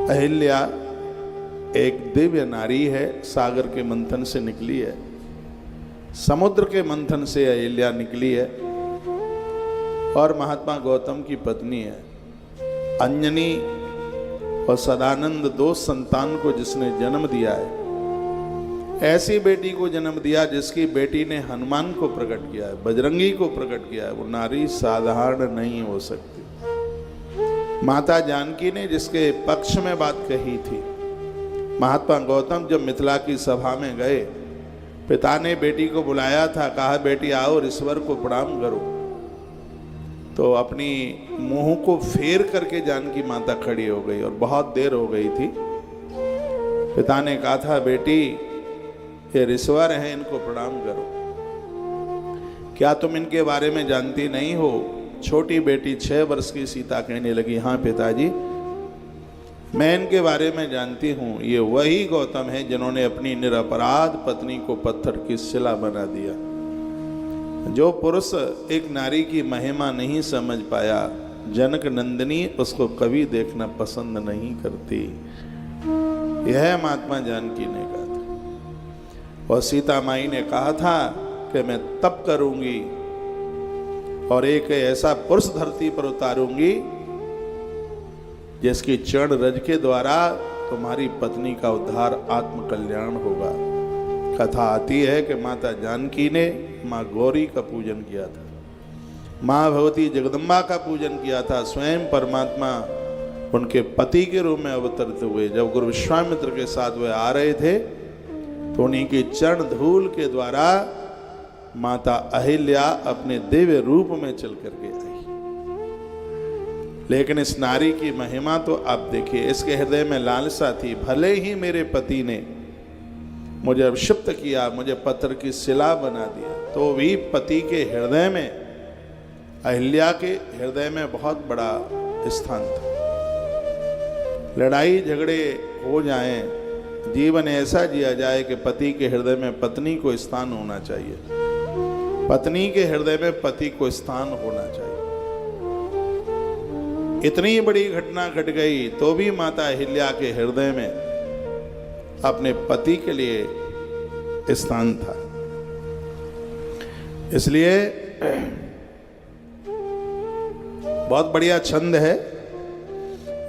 अहिल्या एक दिव्य नारी है, सागर के मंथन से निकली है, समुद्र के मंथन से अहिल्या निकली है और महात्मा गौतम की पत्नी है। अंजनी और सदानंद दो संतान को जिसने जन्म दिया है, ऐसी बेटी को जन्म दिया जिसकी बेटी ने हनुमान को प्रकट किया है, बजरंगी को प्रकट किया है, वो नारी साधारण नहीं हो सकती। माता जानकी ने जिसके पक्ष में बात कही थी, महात्मा गौतम जब मिथिला की सभा में गए, पिता ने बेटी को बुलाया था, कहा बेटी आओ ऋषवर को प्रणाम करो, तो अपनी मुंह को फेर करके जानकी माता खड़ी हो गई और बहुत देर हो गई थी। पिता ने कहा था बेटी ये ऋषवर हैं, इनको प्रणाम करो, क्या तुम इनके बारे में जानती नहीं हो? छोटी बेटी 6 वर्ष की सीता कहने लगी हाँ पिताजी, मैं इनके बारे में जानती हूँ, ये वही गौतम है जिन्होंने अपनी निरपराध पत्नी को पत्थर की शिला बना दिया। जो पुरुष एक नारी की महिमा नहीं समझ पाया, जनक नंदिनी उसको कभी देखना पसंद नहीं करती। यह महात्मा जानकी ने कहा था। और सीता माई ने कहा था कि मैं तप करूंगी और एक ऐसा पुरुष धरती पर उतारूंगी जिसकी चरण रज के द्वारा तुम्हारी पत्नी का उद्धार आत्म कल्याण होगा। कथा आती है कि माता जानकी ने माँ गौरी का पूजन किया था, माँ भगवती जगदम्बा का पूजन किया था, स्वयं परमात्मा उनके पति के रूप में अवतरित हुए। जब गुरु विश्वामित्र के साथ वे आ रहे थे तो उन्हीं की चरण धूल के द्वारा माता अहिल्या अपने दिव्य रूप में चल करके आई। लेकिन इस नारी की महिमा तो आप देखिए, इसके हृदय में लालसा थी, भले ही मेरे पति ने मुझे अभिषिक्त किया, मुझे पत्थर की शिला बना दिया, तो भी पति के हृदय में, अहिल्या के हृदय में बहुत बड़ा स्थान था। लड़ाई झगड़े हो जाएं, जीवन ऐसा जिया जाए कि पति के हृदय में पत्नी को स्थान होना चाहिए, पत्नी के हृदय में पति को स्थान होना चाहिए। इतनी बड़ी घटना घट गई तो भी माता अहिल्या के हृदय में अपने पति के लिए स्थान था। इसलिए बहुत बढ़िया छंद है,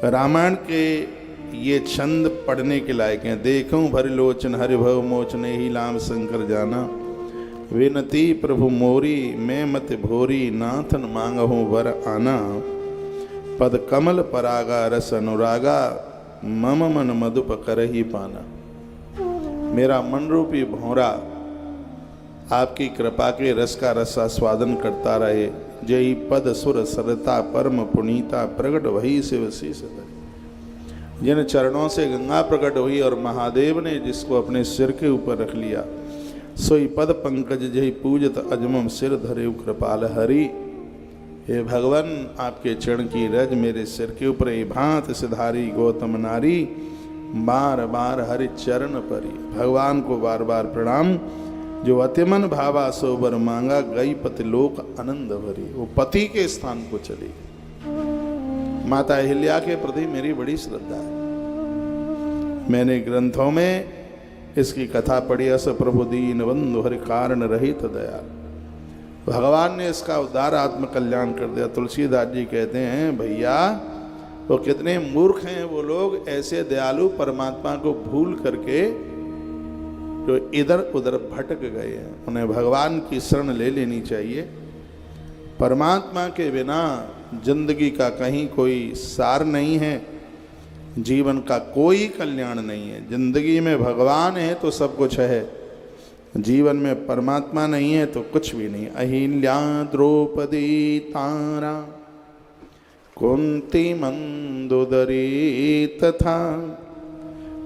रामायण के ये छंद पढ़ने के लायक हैं। देखूं भरि लोचन हरिभव मोचने ही लाम शंकर जाना, विनती प्रभु मोरी मैं मत भोरी, नाथन मांगहूं वर आना, पद कमल परागा रस अनुरागा, मम मन मधुप करही पाना। मेरा मन रूपी भौरा आपकी कृपा के रस का रसास्वादन करता रहे, जय पद सुर सरता परम पुनीता, प्रगट वही शिव शीस धरे। जिन चरणों से गंगा प्रकट हुई और महादेव ने जिसको अपने सिर के ऊपर रख लिया, सोई पद पंकज जय पूजत अजमम सिर धरे कृपाल हरि। हे भगवान, आपके चरण की रज मेरे सिर के ऊपर भांत सिधारी गौतम नारी, बार बार हरि चरण परी। भगवान को बार बार प्रणाम, जो अतिमन भावा सोबर मांगा, गई पति लोक आनंद भरी। वो पति के स्थान को चली। माता अहिल्या के प्रति मेरी बड़ी श्रद्धा है। मैंने ग्रंथों में इसकी कथा पढ़ी, अस प्रभु दीन बंधु हरि कारण रहित दयाल। भगवान ने इसका उद्धार आत्म कल्याण कर दिया। तुलसीदास जी कहते हैं भैया वो कितने मूर्ख हैं वो लोग, ऐसे दयालु परमात्मा को भूल करके जो इधर उधर भटक गए हैं। उन्हें भगवान की शरण ले लेनी चाहिए। परमात्मा के बिना जिंदगी का कहीं कोई सार नहीं है, जीवन का कोई कल्याण नहीं है। जिंदगी में भगवान है तो सब कुछ है, जीवन में परमात्मा नहीं है तो कुछ भी नहीं। अहिल्या द्रौपदी तारा कुंती मंदोदरी तथा,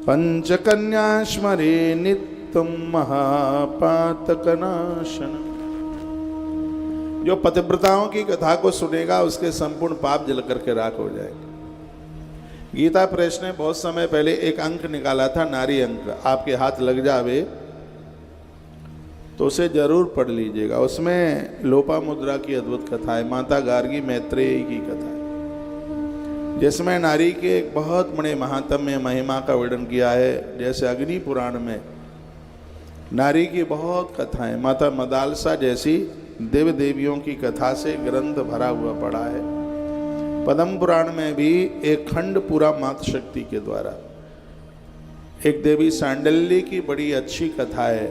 पंचकन्या स्मरे नित्यम महापातक नाशन। जो पतिव्रताओं की कथा को सुनेगा उसके संपूर्ण पाप जल करके राख हो जाएंगे। गीता प्रेस ने बहुत समय पहले एक अंक निकाला था, नारी अंक, आपके हाथ लग जावे तो उसे जरूर पढ़ लीजिएगा। उसमें लोपामुद्रा की अद्भुत कथा है, माता गार्गी मैत्रेयी की कथा है। जिसमें नारी के एक बहुत बड़े महात्म्य महिमा का वर्णन किया है। जैसे अग्नि पुराण में नारी की बहुत कथाएं, माता मदालसा जैसी देव देवियों की कथा से ग्रंथ भरा हुआ पड़ा है। पद्म पुराण में भी एक खंड पूरा मातृशक्ति के द्वारा, एक देवी सांडल्य की बड़ी अच्छी कथा है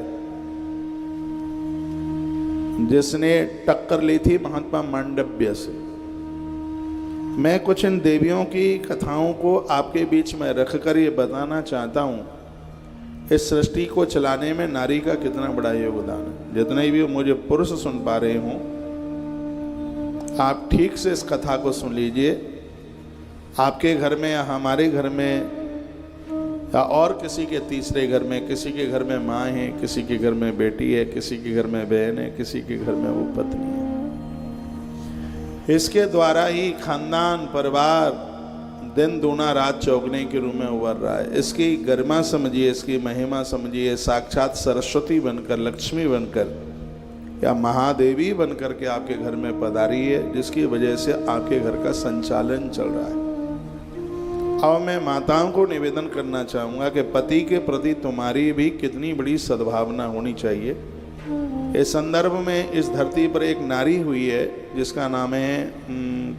जिसने टक्कर ली थी महात्मा मांडव्य से। मैं कुछ इन देवियों की कथाओं को आपके बीच में रखकर ये बताना चाहता हूँ, इस सृष्टि को चलाने में नारी का कितना बड़ा योगदान है। जितने भी मुझे पुरुष सुन पा रहे हों, आप ठीक से इस कथा को सुन लीजिए। आपके घर में या हमारे घर में या और किसी के तीसरे घर में, किसी के घर में माँ है, किसी के घर में बेटी है, किसी के घर में बहन है, किसी के घर में वो पत्नी है। इसके द्वारा ही खानदान परिवार दिन दूना रात चौगने के रूप में उभर रहा है। इसकी गरिमा समझिए, इसकी महिमा समझिए। साक्षात सरस्वती बनकर, लक्ष्मी बनकर या महादेवी बनकर के आपके घर में पधारी है, जिसकी वजह से आपके घर का संचालन चल रहा है। अब मैं माताओं को निवेदन करना चाहूँगा कि पति के प्रति तुम्हारी भी कितनी बड़ी सद्भावना होनी चाहिए। इस संदर्भ में इस धरती पर एक नारी हुई है जिसका नाम है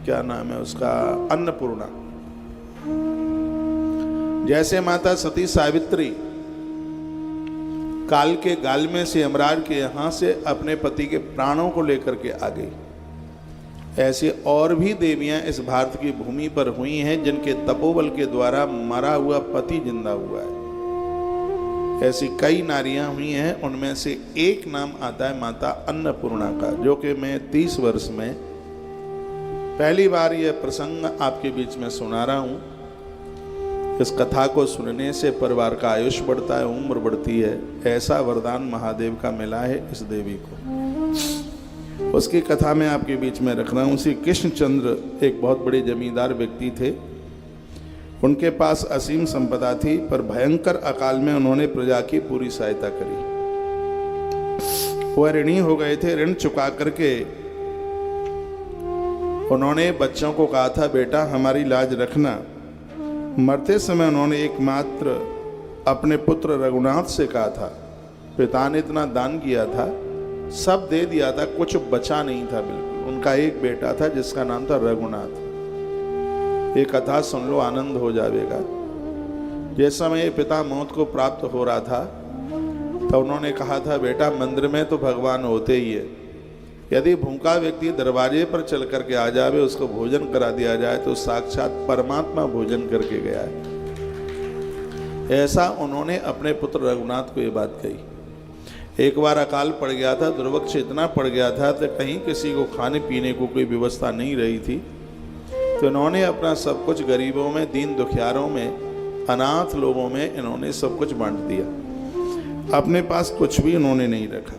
क्या नाम है उसका, अन्नपूर्णा। जैसे माता सती सावित्री काल के गाल में से यमराज के यहाँ से अपने पति के प्राणों को लेकर के आ गई, ऐसे और भी देवियां इस भारत की भूमि पर हुई हैं जिनके तपोबल के द्वारा मरा हुआ पति जिंदा हुआ है। ऐसी कई नारियां हुई हैं, उनमें से एक नाम आता है माता अन्नपूर्णा का, जो कि मैं 30 वर्ष में पहली बार यह प्रसंग आपके बीच में सुना रहा हूँ। इस कथा को सुनने से परिवार का आयुष बढ़ता है, उम्र बढ़ती है। ऐसा वरदान महादेव का मिला है इस देवी को। उसकी कथा मैं आपके बीच में रख रहा हूँ। श्री कृष्णचंद्र एक बहुत बड़े जमींदार व्यक्ति थे। उनके पास असीम संपदा थी, पर भयंकर अकाल में उन्होंने प्रजा की पूरी सहायता करी। वह ऋणी हो गए थे। ऋण चुका करके उन्होंने बच्चों को कहा था, बेटा हमारी लाज रखना। मरते समय उन्होंने एकमात्र अपने पुत्र रघुनाथ से कहा था। पिता ने इतना दान किया था, सब दे दिया था, कुछ बचा नहीं था बिल्कुल। उनका एक बेटा था जिसका नाम था रघुनाथ। ये कथा सुन लो, आनंद हो जाएगा। जिस समय पिता मौत को प्राप्त हो रहा था तो उन्होंने कहा था, बेटा मंदिर में तो भगवान होते ही है, यदि भूखा व्यक्ति दरवाजे पर चल करके आ जावे, उसको भोजन करा दिया जाए तो साक्षात परमात्मा भोजन करके गया है। ऐसा उन्होंने अपने पुत्र रघुनाथ को ये बात कही। एक बार अकाल पड़ गया था, दुर्भिक्ष इतना पड़ गया था तो कहीं किसी को खाने पीने को कोई व्यवस्था नहीं रही थी, तो इन्होंने अपना सब कुछ गरीबों में, दीन दुखियारों में, अनाथ लोगों में इन्होंने सब कुछ बांट दिया। अपने पास कुछ भी इन्होंने नहीं रखा।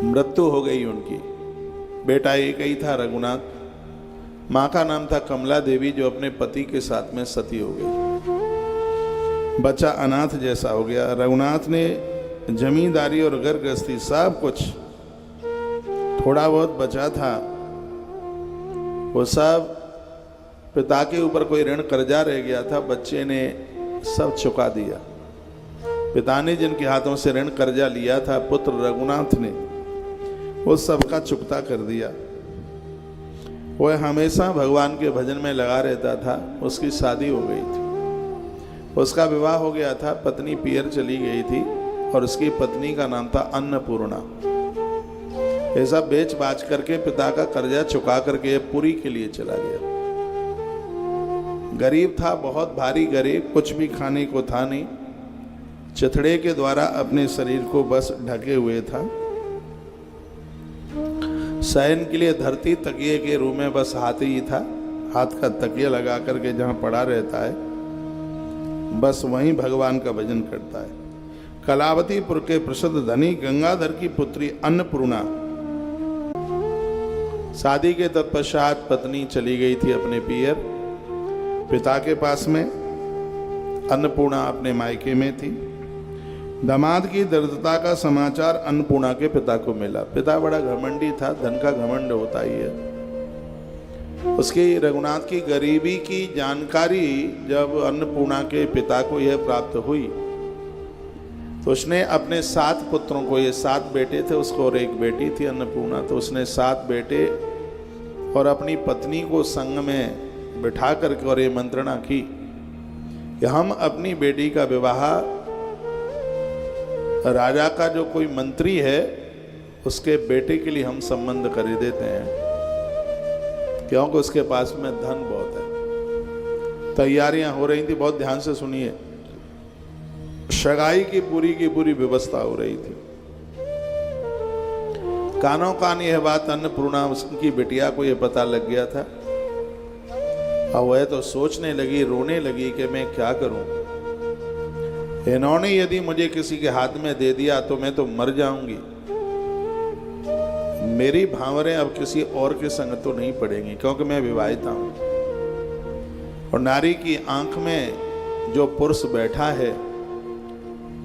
मृत्यु हो गई उनकी। बेटा एक ही था रघुनाथ। माँ का नाम था कमला देवी, जो अपने पति के साथ में सती हो गई। बच्चा अनाथ जैसा हो गया। रघुनाथ ने जमींदारी और घर गृहस्थी सब कुछ, थोड़ा बहुत बचा था वो सब पिता के ऊपर कोई ऋण कर्जा रह गया था, बच्चे ने सब चुका दिया। पिता ने जिनके हाथों से ऋण कर्जा लिया था, पुत्र रघुनाथ ने वो सबका चुकता कर दिया। वह हमेशा भगवान के भजन में लगा रहता था। उसकी शादी हो गई थी, उसका विवाह हो गया था, पत्नी पियर चली गई थी और उसकी पत्नी का नाम था अन्नपूर्णा। ऐसा बेच बाच करके पिता का कर्जा चुका करके पुरी के लिए चला गया। गरीब था, बहुत भारी गरीब, कुछ भी खाने को था नहीं। चिथड़े के द्वारा अपने शरीर को बस ढके हुए था। शयन के लिए धरती तकिए के रूम में बस हाथ ही था। हाथ का तकिया लगा करके जहाँ पड़ा रहता है, बस वहीं भगवान का भजन करता है। कलावतीपुर के प्रसिद्ध धनी गंगाधर की पुत्री अन्नपूर्णा, शादी के तत्पश्चात पत्नी चली गई थी अपने पियर पिता के पास में। अन्नपूर्णा अपने मायके में थी। दामाद की दरिद्रता का समाचार अन्नपूर्णा के पिता को मिला। पिता बड़ा घमंडी था, धन का घमंड होता ही है। उसकी रघुनाथ की गरीबी की जानकारी जब अन्नपूर्णा के पिता को यह प्राप्त हुई तो उसने अपने 7 पुत्रों को, ये 7 बेटे थे उसको और एक बेटी थी अन्नपूर्णा, तो उसने 7 बेटे और अपनी पत्नी को संग में बिठा करके और ये मंत्रणा की कि हम अपनी बेटी का विवाह राजा का जो कोई मंत्री है उसके बेटे के लिए हम संबंध कर देते हैं, क्योंकि उसके पास में धन बहुत है। तैयारियां हो रही थी, बहुत ध्यान से सुनिए। सगाई की पूरी व्यवस्था हो रही थी। कानों कान यह बात अन्नपूर्णा उसकी बिटिया को यह पता लग गया था। अब वह तो सोचने लगी, रोने लगी कि मैं क्या करूं। इन्होंने यदि मुझे किसी के हाथ में दे दिया तो मैं तो मर जाऊंगी। मेरी भांवरें अब किसी और के संग तो नहीं पड़ेंगी, क्योंकि मैं विवाहिता हूं। और नारी की आंख में जो पुरुष बैठा है,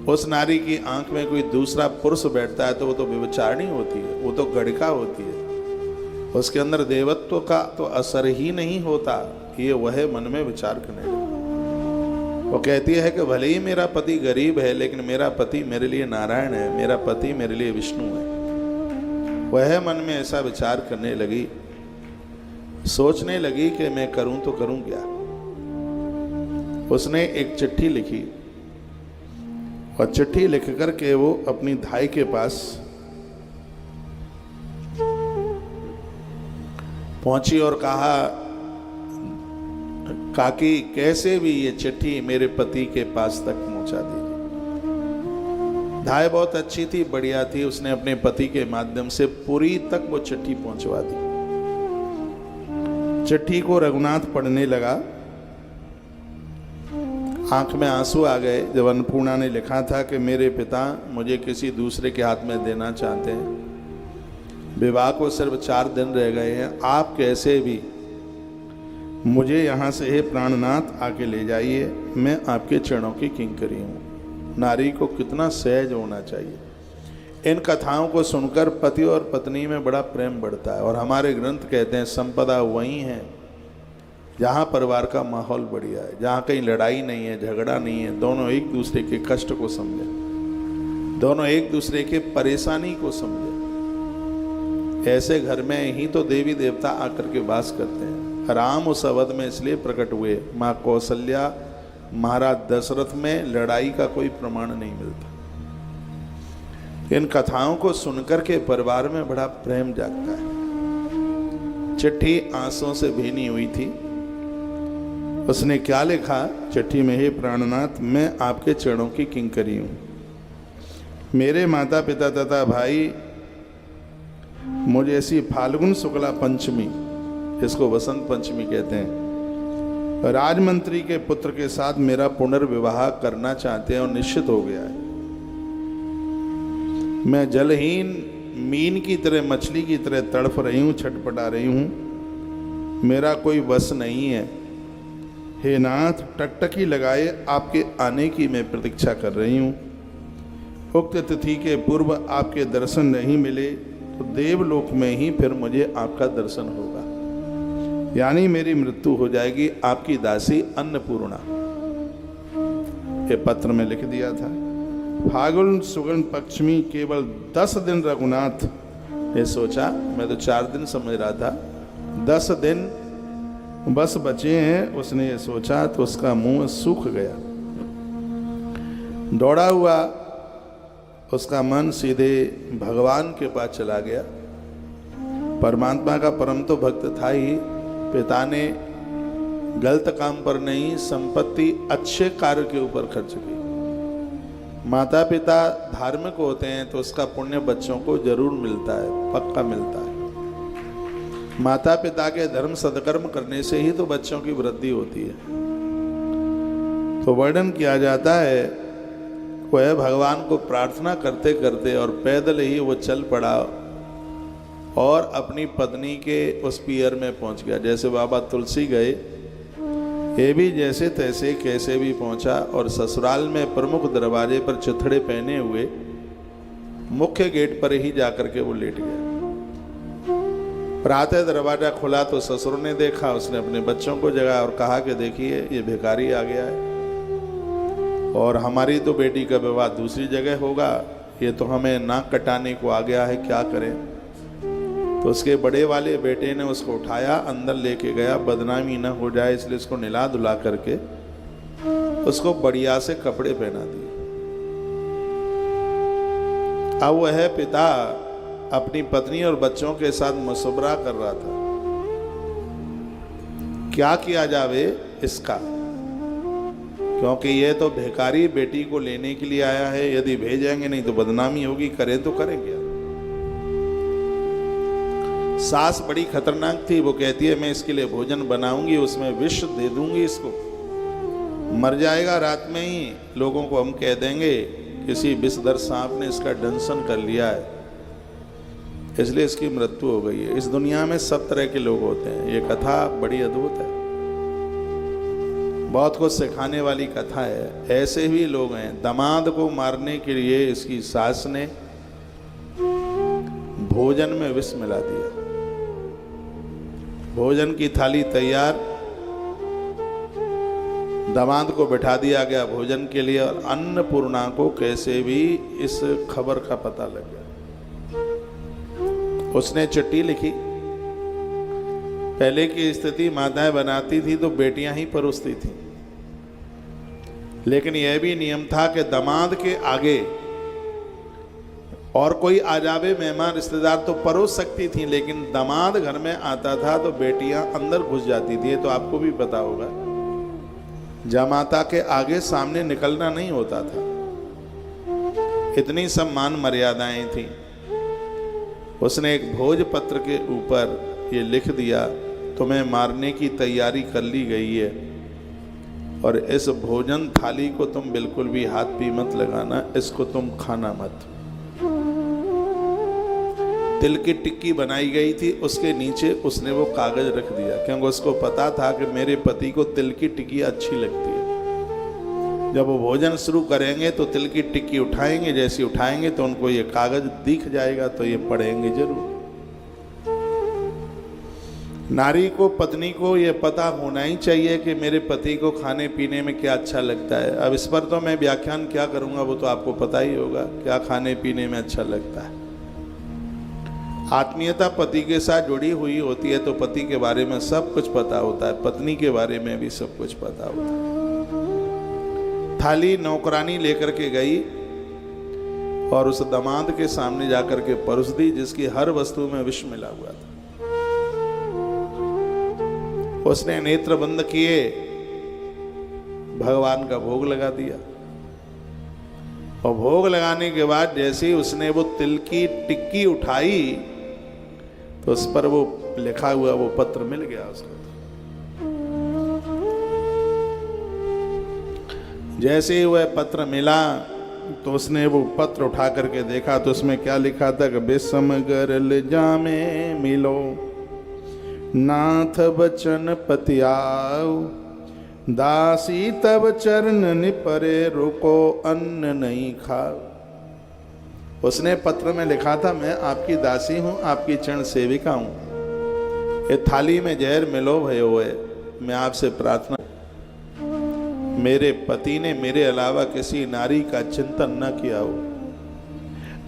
उस नारी की आंख में कोई दूसरा पुरुष बैठता है तो वो तो व्यभिचारिणी होती है, वो तो गड़का होती है, उसके अंदर देवत्व का तो असर ही नहीं होता। ये वह मन में विचार करने लगे। वो कहती है कि भले ही मेरा पति गरीब है, लेकिन मेरा पति मेरे लिए नारायण है, मेरा पति मेरे लिए विष्णु है। वह मन में ऐसा विचार करने लगी, सोचने लगी कि मैं करूं तो करूं क्या। उसने एक चिट्ठी लिखी और चिट्ठी लिख करके वो अपनी धाई के पास पहुंची और कहा, काकी कैसे भी ये चिट्ठी मेरे पति के पास तक पहुंचा दी। धाय बहुत अच्छी थी, बढ़िया थी। उसने अपने पति के माध्यम से पुरी तक वो चिट्ठी पहुंचवा दी। चिट्ठी को रघुनाथ पढ़ने लगा, आंख में आंसू आ गए जब अन्नपूर्णा ने लिखा था कि मेरे पिता मुझे किसी दूसरे के हाथ में देना चाहते हैं, विवाह को सिर्फ 4 दिन रह गए हैं, आप कैसे भी मुझे यहाँ से हे प्राणनाथ आके ले जाइए, मैं आपके चरणों की किंकरी हूँ। नारी को कितना सहज होना चाहिए। इन कथाओं को सुनकर पति और पत्नी में बड़ा प्रेम बढ़ता है। और हमारे ग्रंथ कहते हैं संपदा वही है जहाँ परिवार का माहौल बढ़िया है, जहाँ कहीं लड़ाई नहीं है, झगड़ा नहीं है, दोनों एक दूसरे के कष्ट को समझे, दोनों एक दूसरे के परेशानी को समझे। ऐसे घर में ही तो देवी देवता आकर के वास करते हैं। राम उस अवध में इसलिए प्रकट हुए, माँ कौशल्या, महाराज दशरथ में लड़ाई का कोई प्रमाण नहीं मिलता। इन कथाओं को सुनकर के परिवार में बड़ा प्रेम जागता है। चिट्ठी आंसुओं से भीनी हुई थी। उसने क्या लिखा चिट्ठी में, हे प्राणनाथ, मैं आपके चरणों की किंकरी हूं। मेरे माता पिता तथा भाई मुझे ऐसी फाल्गुन शुक्ला पंचमी, जिसको वसंत पंचमी कहते हैं, राजमंत्री के पुत्र के साथ मेरा पुनर्विवाह करना चाहते हैं और निश्चित हो गया है। मैं जलहीन मीन की तरह, मछली की तरह तड़फ रही हूँ, छटपटा रही हूँ, मेरा कोई वश नहीं है। हे नाथ, टकटकी लगाए आपके आने की मैं प्रतीक्षा कर रही हूँ। उक्त तिथि के पूर्व आपके दर्शन नहीं मिले तो देवलोक में ही फिर मुझे आपका दर्शन होगा, यानी मेरी मृत्यु हो जाएगी। आपकी दासी अन्नपूर्णा। ये पत्र में लिख दिया था। फाल्गुन शुक्ल पक्षमी केवल 10 दिन रघुनाथ ने सोचा, मैं तो 4 दिन समझ रहा था, 10 दिन बस बचे हैं। उसने ये सोचा तो उसका मुंह सूख गया। दौड़ा हुआ उसका मन सीधे भगवान के पास चला गया। परमात्मा का परम तो भक्त था ही। पिता ने गलत काम पर नहीं, संपत्ति अच्छे कार्य के ऊपर खर्च की। माता पिता धार्मिक होते हैं तो उसका पुण्य बच्चों को जरूर मिलता है, पक्का मिलता है। माता पिता के धर्म सदकर्म करने से ही तो बच्चों की वृद्धि होती है। तो वर्णन किया जाता है, वह भगवान को प्रार्थना करते करते और पैदल ही वो चल पड़ा और अपनी पत्नी के उस पियर में पहुंच गया। जैसे बाबा तुलसी गए, ये भी जैसे तैसे कैसे भी पहुंचा और ससुराल में प्रमुख दरवाजे पर चिथड़े पहने हुए मुख्य गेट पर ही जाकर के वो लेट गया। प्रातः दरवाजा खुला तो ससुर ने देखा, उसने अपने बच्चों को जगाया और कहा कि देखिए ये भिखारी आ गया है और हमारी तो बेटी का विवाह दूसरी जगह होगा, ये तो हमें नाक कटाने को आ गया है, क्या करें। तो उसके बड़े वाले बेटे ने उसको उठाया, अंदर लेके गया, बदनामी ना हो जाए इसलिए उसको निला धुला करके उसको बढ़िया से कपड़े पहना दिए। अब वह पिता अपनी पत्नी और बच्चों के साथ मशवरा कर रहा था, क्या किया जावे इसका, क्योंकि ये तो भिखारी बेटी को लेने के लिए आया है, यदि भेजेंगे नहीं तो बदनामी होगी, करें तो करेंगे। सास बड़ी खतरनाक थी, वो कहती है मैं इसके लिए भोजन बनाऊंगी, उसमें विष दे दूंगी, इसको मर जाएगा रात में ही, लोगों को हम कह देंगे किसी विषधर सांप ने इसका दंशन कर लिया है, इसलिए इसकी मृत्यु हो गई है। इस दुनिया में सब तरह के लोग होते हैं, ये कथा बड़ी अद्भुत है, बहुत कुछ सिखाने वाली कथा है। ऐसे भी लोग हैं, दामाद को मारने के लिए इसकी सास ने भोजन में विष मिला दिया। भोजन की थाली तैयार, दामाद को बिठा दिया गया भोजन के लिए, और अन्नपूर्णा को कैसे भी इस खबर का पता लग गया। उसने चिट्ठी लिखी। पहले की स्थिति माताएं बनाती थी तो बेटियां ही परोसती थी, लेकिन यह भी नियम था कि दामाद के आगे और कोई आ जावे मेहमान रिश्तेदार तो परोस सकती थी, लेकिन दामाद घर में आता था तो बेटियां अंदर घुस जाती थी। तो आपको भी पता होगा, जमाता के आगे सामने निकलना नहीं होता था, इतनी सम्मान मर्यादाएं थी। उसने एक भोजपत्र के ऊपर ये लिख दिया, तुम्हें मारने की तैयारी कर ली गई है और इस भोजन थाली को तुम बिल्कुल भी हाथ भी मत लगाना, इसको तुम खाना मत। तिल की टिक्की बनाई गई थी, उसके नीचे उसने वो कागज रख दिया, क्योंकि उसको पता था कि मेरे पति को तिल की टिक्की अच्छी लगती है। जब वो भोजन शुरू करेंगे तो तिल की टिक्की उठाएंगे, जैसे उठाएंगे तो उनको ये कागज दिख जाएगा, तो ये पढ़ेंगे जरूर। नारी को, पत्नी को ये पता होना ही चाहिए कि मेरे पति को खाने पीने में क्या अच्छा लगता है। अब इस पर तो मैं व्याख्यान क्या करूंगा, वो तो आपको पता ही होगा क्या खाने पीने में अच्छा लगता है। आत्मीयता पति के साथ जुड़ी हुई होती है तो पति के बारे में सब कुछ पता होता है, पत्नी के बारे में भी सब कुछ पता होता है। थाली नौकरानी लेकर के गई और उस दामाद के सामने जाकर के परोस दी, जिसकी हर वस्तु में विष मिला हुआ था। उसने नेत्र बंद किए, भगवान का भोग लगा दिया, और भोग लगाने के बाद जैसे ही उसने वो तिल की टिक्की उठाई तो उस पर वो लिखा हुआ वो पत्र मिल गया उसको। जैसे ही वह पत्र मिला तो उसने वो पत्र उठा करके देखा तो उसमें क्या लिखा था कि बेसम गरल जामे मिलो, नाथ बचन पतियाओ, दासी तब चरण निपरे, रुको अन्न नहीं खाओ। उसने पत्र में लिखा था, मैं आपकी दासी हूं, आपकी चरण सेविका हूं, ये थाली में जहर मिलो भयो है, मैं आपसे प्रार्थना, मेरे पति ने मेरे अलावा किसी नारी का चिंतन न किया हो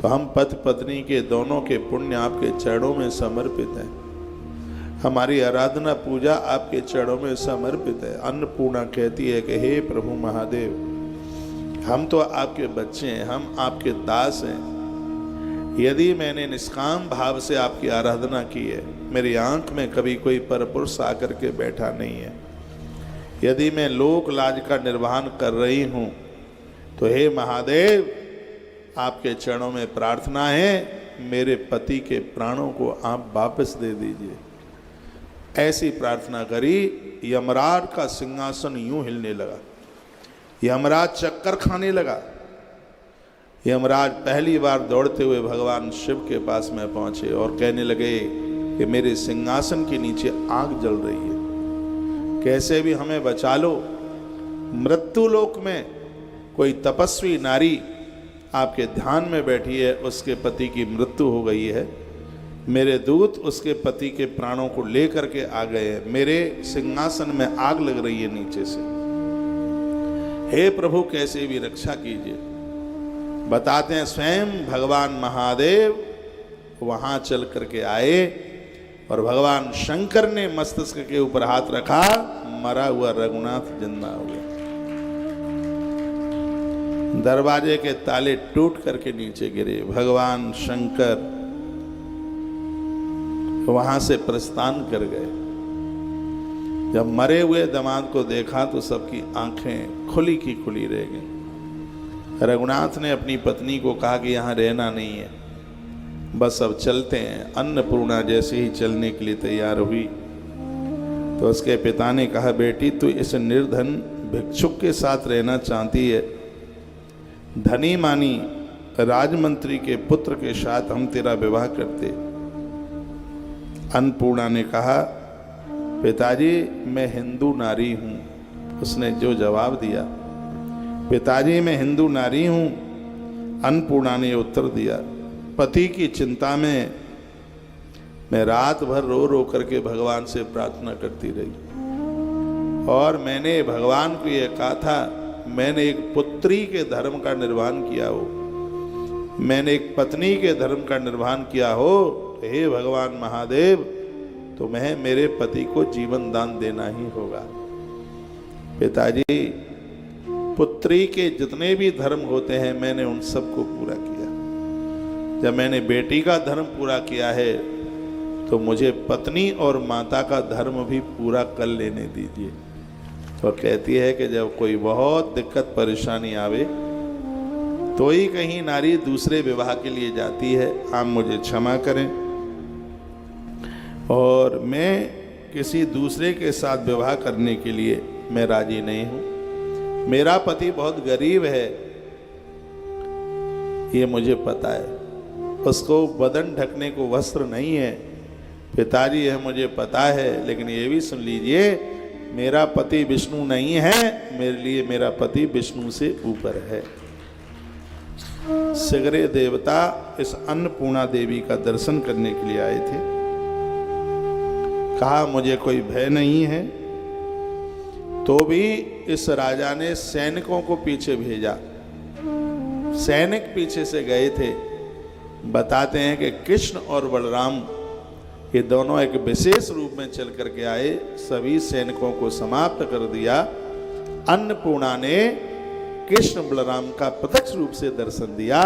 तो हम पति पत्नी के दोनों के पुण्य आपके चरणों में समर्पित है, हमारी आराधना पूजा आपके चरणों में समर्पित है। अन्नपूर्णा कहती है कि हे प्रभु महादेव, हम तो आपके बच्चे हैं, हम आपके दास हैं, यदि मैंने निष्काम भाव से आपकी आराधना की है, मेरी आंख में कभी कोई परपुरुष आकर के बैठा नहीं है, यदि मैं लोक लाज का निर्वहन कर रही हूँ तो हे महादेव आपके चरणों में प्रार्थना है, मेरे पति के प्राणों को आप वापस दे दीजिए। ऐसी प्रार्थना करी, यमराज का सिंहासन यूं हिलने लगा, यमराज चक्कर खाने लगा। यमराज पहली बार दौड़ते हुए भगवान शिव के पास में पहुंचे और कहने लगे कि मेरे सिंहासन के नीचे आग जल रही है, कैसे भी हमें बचा लो। मृत्यु लोक में कोई तपस्वी नारी आपके ध्यान में बैठी है, उसके पति की मृत्यु हो गई है, मेरे दूत उसके पति के प्राणों को लेकर के आ गए हैं, मेरे सिंहासन में आग लग रही है नीचे से। हे प्रभु कैसे भी रक्षा कीजिए। बताते हैं स्वयं भगवान महादेव वहां चल करके आए और भगवान शंकर ने मस्तिष्क के ऊपर हाथ रखा, मरा हुआ रघुनाथ जिंदा हो गया। दरवाजे के ताले टूट करके नीचे गिरे। भगवान शंकर वहां से प्रस्थान कर गए। जब मरे हुए दामाद को देखा तो सबकी आंखें खुली की खुली रह गई। रघुनाथ ने अपनी पत्नी को कहा कि यहाँ रहना नहीं है, बस अब चलते हैं। अन्नपूर्णा जैसे ही चलने के लिए तैयार हुई तो उसके पिता ने कहा, बेटी तू इस निर्धन भिक्षुक के साथ रहना चाहती है, धनी मानी राजमंत्री के पुत्र के साथ हम तेरा विवाह करते। अन्नपूर्णा ने कहा, पिताजी मैं हिंदू नारी हूँ। उसने जो जवाब दिया, पिताजी मैं हिंदू नारी हूँ, अन्नपूर्णा ने उत्तर दिया, पति की चिंता में मैं रात भर रो रो करके भगवान से प्रार्थना करती रही और मैंने भगवान को यह कहा था, मैंने एक पुत्री के धर्म का निर्वहन किया हो, मैंने एक पत्नी के धर्म का निर्वहन किया हो, हे भगवान महादेव तो मैं मेरे पति को जीवन दान देना ही होगा। पिताजी पुत्री के जितने भी धर्म होते हैं मैंने उन सबको पूरा किया। जब मैंने बेटी का धर्म पूरा किया है तो मुझे पत्नी और माता का धर्म भी पूरा कर लेने दीजिए। तो कहती है कि जब कोई बहुत दिक्कत परेशानी आवे तो ही कहीं नारी दूसरे विवाह के लिए जाती है। आप मुझे क्षमा करें और मैं किसी दूसरे के साथ विवाह करने के लिए मैं राजी नहीं हूँ। मेरा पति बहुत गरीब है, ये मुझे पता है, उसको बदन ढकने को वस्त्र नहीं है। पिताजी यह मुझे पता है, लेकिन ये भी सुन लीजिए मेरा पति विष्णु नहीं है, मेरे लिए मेरा पति विष्णु से ऊपर है। सगरे देवता इस अन्नपूर्णा देवी का दर्शन करने के लिए आए थे। कहा मुझे कोई भय नहीं है, तो भी इस राजा ने सैनिकों को पीछे भेजा। सैनिक पीछे से गए थे। बताते हैं कि कृष्ण और बलराम ये दोनों एक विशेष रूप में चल करके आए, सभी सैनिकों को समाप्त कर दिया। अन्नपूर्णा ने कृष्ण बलराम का प्रत्यक्ष रूप से दर्शन दिया।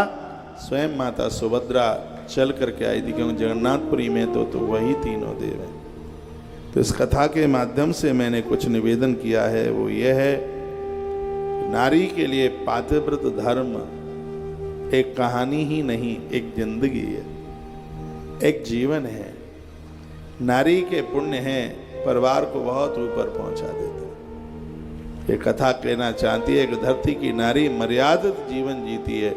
स्वयं माता सुभद्रा चल करके आई थी, क्योंकि जगन्नाथपुरी में तो वही तीनों देव हैं। तो इस कथा के माध्यम से मैंने कुछ निवेदन किया है, वो ये है, नारी के लिए पातिव्रत धर्म एक कहानी ही नहीं, एक जिंदगी है, एक जीवन है। नारी के पुण्य हैं परिवार को बहुत ऊपर पहुंचा देते हैं। ये कथा कहना चाहती है कि धरती की नारी मर्यादित जीवन जीती है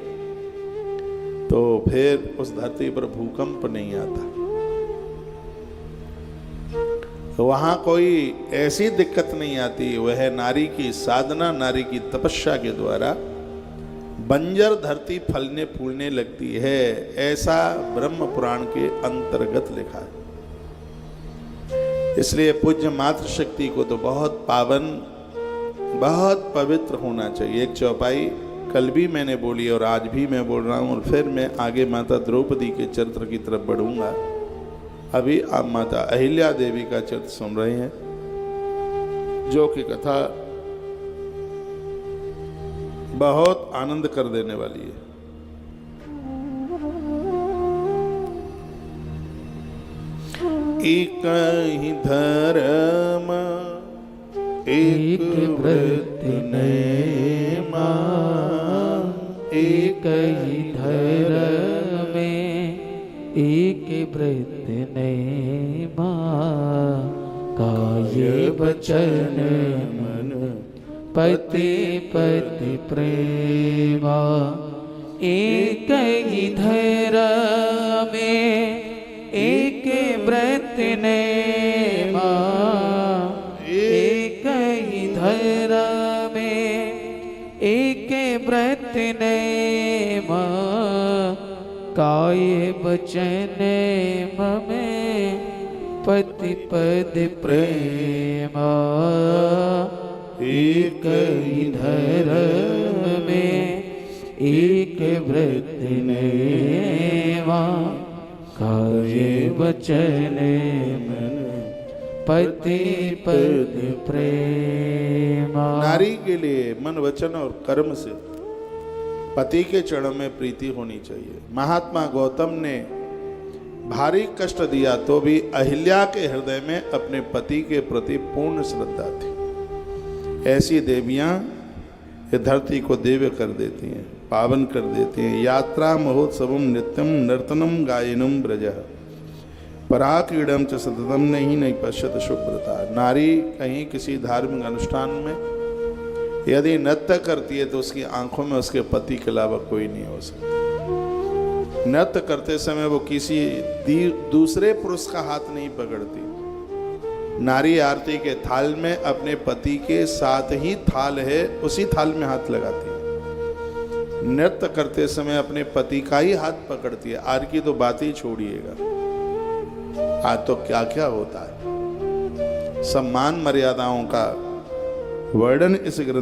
तो फिर उस धरती पर भूकंप नहीं आता। तो वहां कोई ऐसी दिक्कत नहीं आती। वह नारी की साधना, नारी की तपस्या के द्वारा बंजर धरती फलने फूलने लगती है, ऐसा ब्रह्म पुराण के अंतर्गत लिखा है। इसलिए पूज्य मातृशक्ति को तो बहुत पावन, बहुत पवित्र होना चाहिए। एक चौपाई कल भी मैंने बोली और आज भी मैं बोल रहा हूँ, और फिर मैं आगे माता द्रौपदी के चरित्र की तरफ बढ़ूंगा। अभी आप माता अहिल्या देवी का चरित्र सुन रहे हैं, जो कि कथा बहुत आनंद कर देने वाली है। एक ही धर्म एक व्रत नेमा, एक ही धर्म एक व्रत नेमा, काय वचन मन पति पति प्रेमा। एक ही धर्म एक व्रत नेमा, एक ही धर्म एक व्रत नेमा, काय वचन ममे पति पद प्रेमा एक ही धर्म में एक व्रत नेवा काय वचन मन पति पद प्रेमा। नारी के लिए मन वचन और कर्म से पति के चरणों में प्रीति होनी चाहिए। महात्मा गौतम ने भारी कष्ट दिया तो भी अहिल्या के हृदय में अपने पति के प्रति पूर्ण श्रद्धा थी। ऐसी देवियां ये धरती को दिव्य कर देती हैं, पावन कर देती हैं। यात्रा महोत्सवम नित्यम नर्तनम गायनम ब्रजः पराक्रीडम च सततम नहीं पश्यत शुभ्रता। नारी कहीं किसी धार्मिक अनुष्ठान में यदि नृत्य करती है तो उसकी आंखों में उसके पति के अलावा कोई नहीं हो सकता। नृत्य करते समय वो किसी दूसरे पुरुष का हाथ नहीं पकड़ती। नारी आरती के थाल में अपने पति के साथ ही थाल है, उसी थाल में हाथ लगाती है। नृत्य करते समय अपने पति का ही हाथ पकड़ती है। आर की तो बात ही छोड़िएगा, आज तो क्या क्या होता है। सम्मान मर्यादाओं का वर्णन इस ग्रंथ